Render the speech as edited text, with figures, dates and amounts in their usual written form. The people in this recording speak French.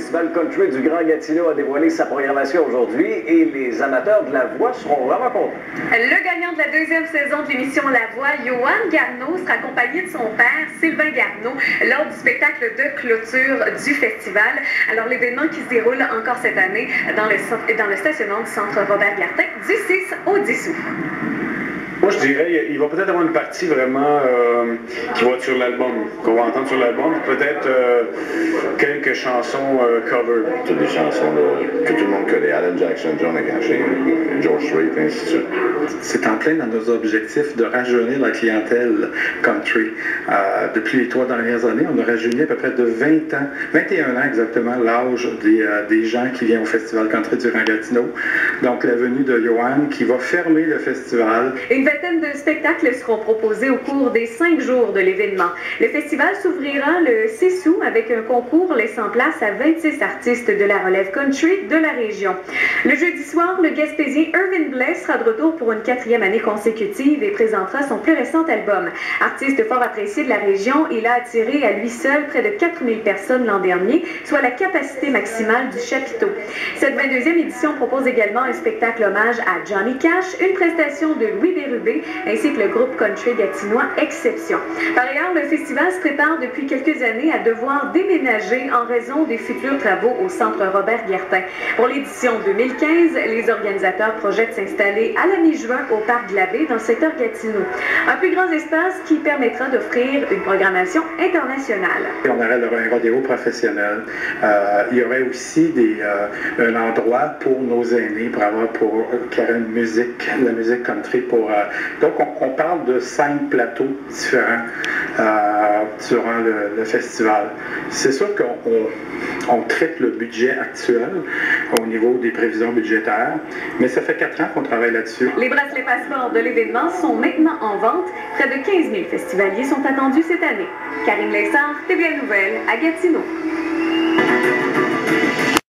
Festival Country du Grand Gatineau a dévoilé sa programmation aujourd'hui et les amateurs de la voix seront vraiment contents. Le gagnant de la deuxième saison de l'émission La Voix, Johan Garneau, sera accompagné de son père, Sylvain Garneau, lors du spectacle de clôture du festival. Alors, l'événement qui se déroule encore cette année dans le stationnement du Centre Robert-Gartin du 6 au 10 août. Moi, je dirais, il va peut-être avoir une partie vraiment qui va être sur l'album, qu'on va entendre sur l'album, peut-être quelques chansons cover. Toutes les chansons que tout le monde connaît, Alan Jackson, John Caché, George Strait, ainsi de suite. C'est en plein dans nos objectifs de rajeunir la clientèle country. Depuis les 3 dernières années, on a rajeuni à peu près de 20 ans, 21 ans exactement, l'âge des gens qui viennent au Festival Country du Grand Gatineau. Donc, la venue de Johan qui va fermer le festival. Une vingtaine de spectacles seront proposés au cours des 5 jours de l'événement. Le festival s'ouvrira le 6 août avec un concours laissant place à 26 artistes de la relève country de la région. Le jeudi soir, le Gaspésien Irvin Blais sera de retour pour une 4e année consécutive et présentera son plus récent album. Artiste fort apprécié de la région, il a attiré à lui seul près de 4000 personnes l'an dernier, soit la capacité maximale du chapiteau. Cette 22e édition propose également un spectacle hommage à Johnny Cash, une prestation de Louis Bérubé, ainsi que le groupe country gatinois Exception. Par ailleurs, le festival se prépare depuis quelques années à devoir déménager en raison des futurs travaux au Centre Robert-Gartin. Pour l'édition 2015, les organisateurs projettent s'installer à la mi-juin au Parc de la Baie dans le secteur Gatineau. Un plus grand espace qui permettra d'offrir une programmation internationale. On aurait un rodéo professionnel. Il y aurait aussi un endroit pour nos aînés, pour qu'il y ait une musique, la musique country pour... donc, on parle de 5 plateaux différents durant le festival. C'est sûr qu'on traite le budget actuel au niveau des prévisions budgétaires, mais ça fait 4 ans qu'on travaille là-dessus. Les bracelets passeports de l'événement sont maintenant en vente. Près de 15 000 festivaliers sont attendus cette année. Karine Lessard, TVA Nouvelles, à Gatineau.